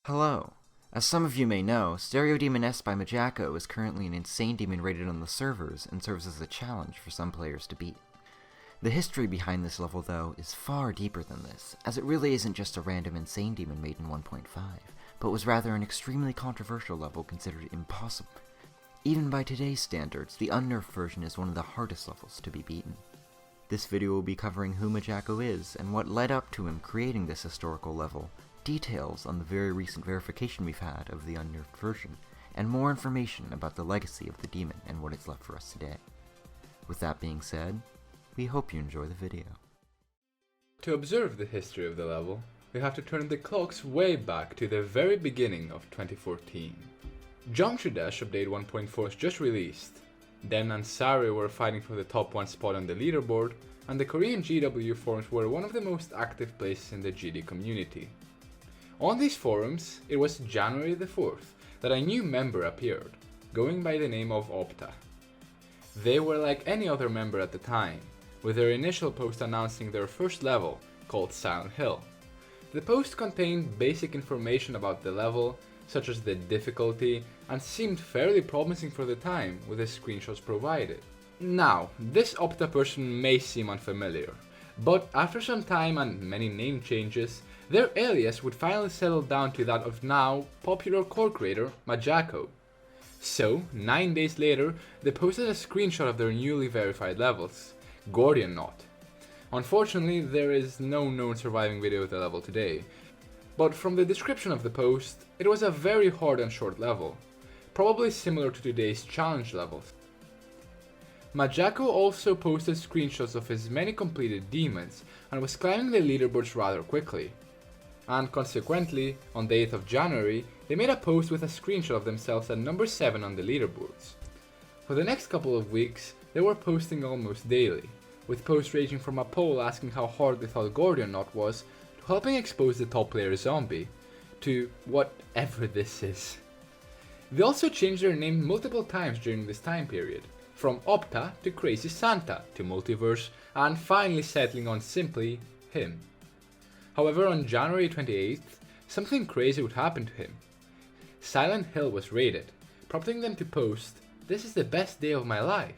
Hello. As some of you may know, Stereo Demoness by MaJackO is currently an insane demon rated on the servers and serves as a challenge for some players to beat. The history behind this level, though, is far deeper than this, as it really isn't just a random insane demon made in 1.5, but was rather an extremely controversial level considered impossible. Even by today's standards, the unnerfed version is one of the hardest levels to be beaten. This video will be covering who MaJackO is and what led up to him creating this historical level, details on the very recent verification we've had of the unnerfed version, and more information about the legacy of the demon and what it's left for us today. With that being said, we hope you enjoy the video. To observe the history of the level, we have to turn the clocks way back to the very beginning of 2014. Geometry Dash Update 1.4 was just released. Den and Sari were fighting for the top 1 spot on the leaderboard, and the Korean GW forums were one of the most active places in the GD community. On these forums, it was January the 4th that a new member appeared, going by the name of Opta. They were like any other member at the time, with their initial post announcing their first level, called Silent Hill. The post contained basic information about the level, such as the difficulty, and seemed fairly promising for the time with the screenshots provided. Now, this Opta person may seem unfamiliar, but after some time and many name changes, their alias would finally settle down to that of now popular core creator MaJackO. So, 9 days later, they posted a screenshot of their newly verified levels, Gordian Knot. Unfortunately, there is no known surviving video of the level today, but from the description of the post, it was a very hard and short level, probably similar to today's challenge levels. MaJackO also posted screenshots of his many completed demons and was climbing the leaderboards rather quickly. And consequently, on the 8th of January, they made a post with a screenshot of themselves at number 7 on the leaderboards. For the next couple of weeks, they were posting almost daily, with posts ranging from a poll asking how hard they thought Gordian Knot was, to helping expose the top player Zombie, to whatever this is. They also changed their name multiple times during this time period, from Opta to Crazy Santa to Multiverse, and finally settling on simply him. However, on January 28th, something crazy would happen to him. Silent Hill was raided, prompting them to post, "This is the best day of my life."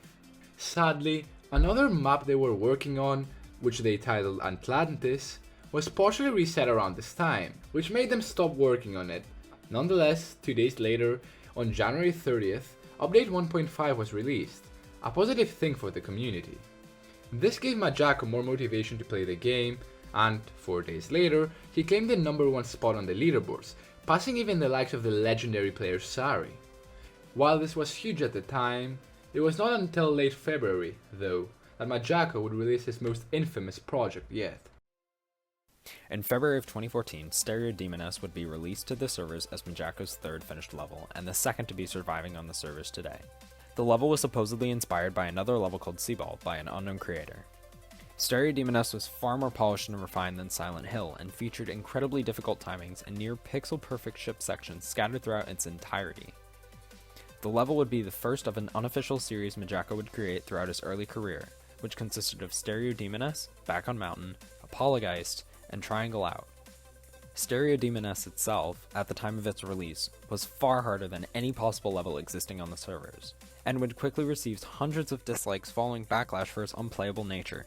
Sadly, another map they were working on, which they titled Atlantis, was partially reset around this time, which made them stop working on it. Nonetheless, 2 days later, on January 30th, Update 1.5 was released, a positive thing for the community. This gave MaJackO more motivation to play the game, and 4 days later, he claimed the number 1 spot on the leaderboards, passing even the likes of the legendary player Sari. While this was huge at the time, it was not until late February, though, that MaJackO would release his most infamous project yet. In February of 2014, Stereo Demoness would be released to the servers as MaJackO's 3rd finished level, and the 2nd to be surviving on the servers today. The level was supposedly inspired by another level called Seaball by an unknown creator. Stereo Demoness was far more polished and refined than Silent Hill, and featured incredibly difficult timings and near pixel-perfect ship sections scattered throughout its entirety. The level would be the first of an unofficial series MaJackO would create throughout his early career, which consisted of Stereo Demoness, Back on Mountain, Apologeist, and Triangle Out. Stereo Demoness itself, at the time of its release, was far harder than any possible level existing on the servers, and would quickly receive hundreds of dislikes following backlash for its unplayable nature.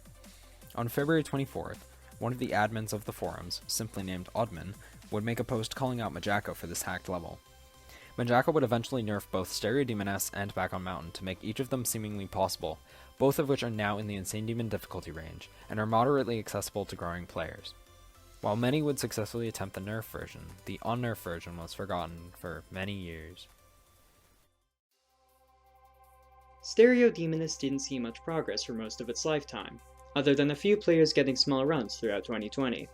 On February 24th, one of the admins of the forums, simply named Oddman, would make a post calling out MaJackO for this hacked level. MaJackO would eventually nerf both Stereo Demoness and Back on Mountain to make each of them seemingly possible, both of which are now in the Insane Demon difficulty range, and are moderately accessible to growing players. While many would successfully attempt the nerf version, the unnerfed version was forgotten for many years. Stereo Demoness didn't see much progress for most of its lifetime, other than a few players getting small runs throughout 2020.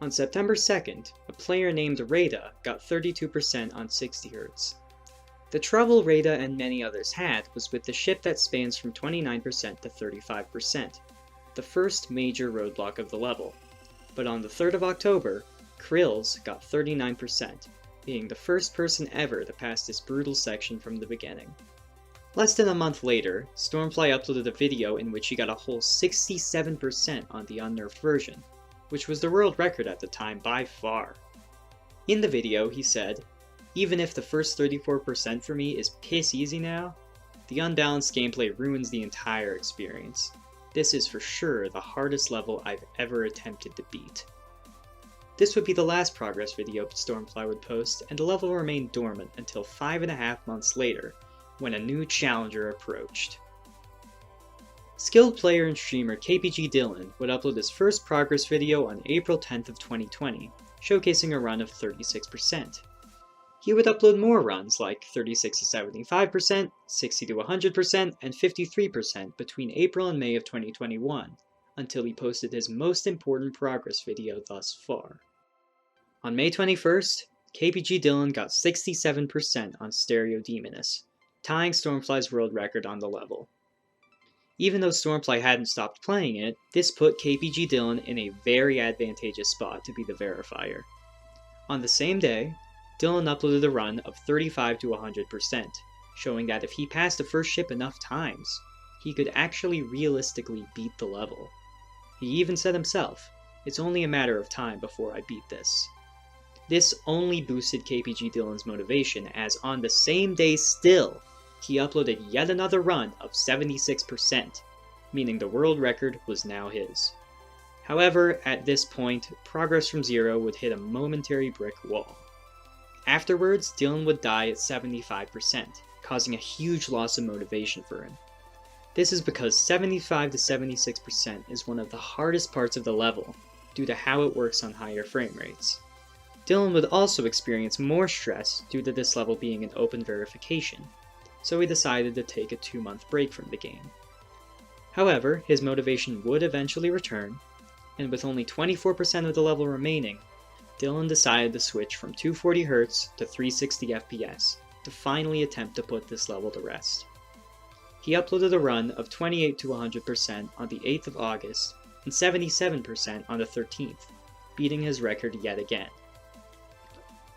On September 2nd, a player named Rada got 32% on 60Hz. The trouble Rada and many others had was with the ship that spans from 29% to 35%, the first major roadblock of the level. But on the 3rd of October, Krills got 39%, being the first person ever to pass this brutal section from the beginning. Less than a month later, Stormfly uploaded a video in which he got a whole 67% on the unnerfed version, which was the world record at the time by far. In the video, he said, "Even if the first 34% for me is piss easy now, the unbalanced gameplay ruins the entire experience. This is for sure the hardest level I've ever attempted to beat." This would be the last progress video Stormfly would post, and the level remained dormant until 5.5 months later, when a new challenger approached. Skilled player and streamer KPGDylan would upload his first progress video on April 10th of 2020, showcasing a run of 36%. He would upload more runs like 36 to 75%, 60 to 100%, and 53% between April and May of 2021, until he posted his most important progress video thus far. On May 21st, KPGDylan got 67% on Stereo Demoness, tying Stormfly's world record on the level. Even though Stormfly hadn't stopped playing it, this put KPGDylan in a very advantageous spot to be the verifier. On the same day, Dylan uploaded a run of 35 to 100%, showing that if he passed the first ship enough times, he could actually realistically beat the level. He even said himself, "It's only a matter of time before I beat this." This only boosted KPGDylan's motivation, as on the same day still, he uploaded yet another run of 76%, meaning the world record was now his. However, at this point, progress from zero would hit a momentary brick wall. Afterwards, Dylan would die at 75%, causing a huge loss of motivation for him. This is because 75 to 76% is one of the hardest parts of the level, due to how it works on higher frame rates. Dylan would also experience more stress due to this level being an open verification, so he decided to take a 2-month break from the game. However, his motivation would eventually return, and with only 24% of the level remaining, Dylan decided to switch from 240Hz to 360 FPS to finally attempt to put this level to rest. He uploaded a run of 28 to 100% on the 8th of August and 77% on the 13th, beating his record yet again.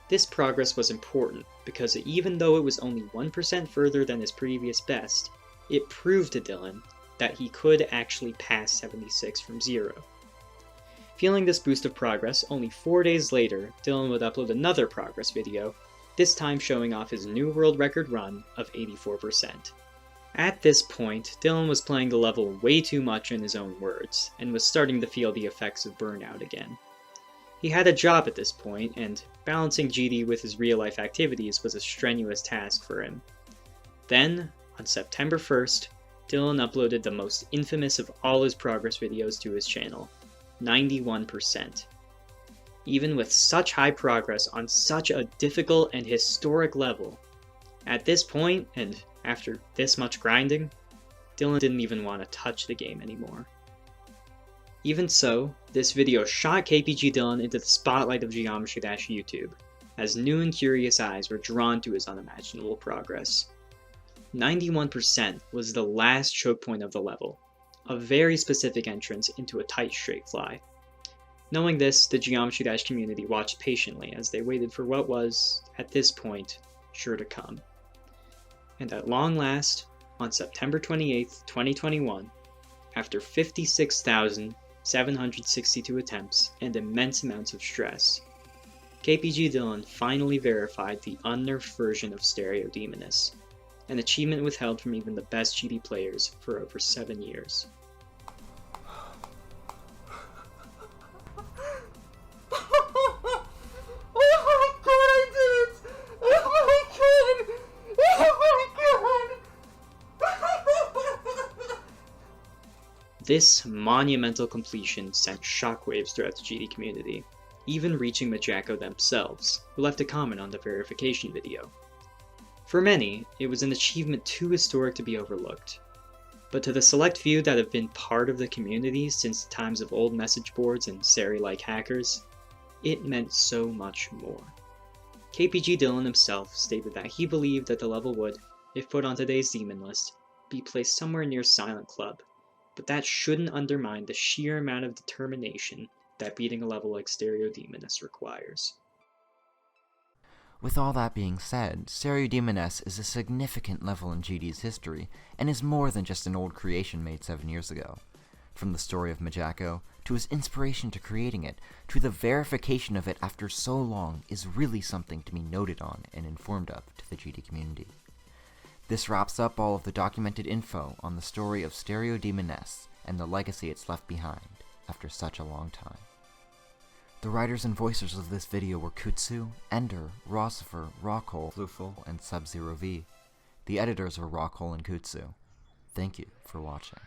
This progress was important because even though it was only 1% further than his previous best, it proved to Dylan that he could actually pass 76 from zero. Feeling this boost of progress, only 4 days later, Dylan would upload another progress video, this time showing off his new world record run of 84%. At this point, Dylan was playing the level way too much in his own words, and was starting to feel the effects of burnout again. He had a job at this point, and balancing GD with his real-life activities was a strenuous task for him. Then, on September 1st, Dylan uploaded the most infamous of all his progress videos to his channel, 91%. Even with such high progress on such a difficult and historic level, at this point, and after this much grinding, Dylan didn't even want to touch the game anymore. Even so, this video shot KPGDylan into the spotlight of Geometry Dash YouTube, as new and curious eyes were drawn to his unimaginable progress. 91% was the last choke point of the level, a very specific entrance into a tight straight fly. Knowing this, the Geometry Dash community watched patiently as they waited for what was, at this point, sure to come. And at long last, on September 28th, 2021, after 56,762 attempts and immense amounts of stress, KPGDylan finally verified the unnerfed version of Stereo Demoness, an achievement withheld from even the best GD players for over 7 years. This monumental completion sent shockwaves throughout the GD community, even reaching MaJackO themselves, who left a comment on the verification video. For many, it was an achievement too historic to be overlooked. But to the select few that have been part of the community since the times of old message boards and Sari-like hackers, it meant so much more. KPGDylan himself stated that he believed that the level would, if put on today's Demon list, be placed somewhere near Silent Club, but that shouldn't undermine the sheer amount of determination that beating a level like Stereo Demoness requires. With all that being said, Stereo Demoness is a significant level in GD's history, and is more than just an old creation made 7 years ago. From the story of MaJackO, to his inspiration to creating it, to the verification of it after so long, is really something to be noted on and informed of to the GD community. This wraps up all of the documented info on the story of Stereo Demoness and the legacy it's left behind after such a long time. The writers and voicers of this video were Kutsu, Ender, Rocipher, RockHole, Floofle, and SubzeroV. The editors were RockHole and Kutsu. Thank you for watching.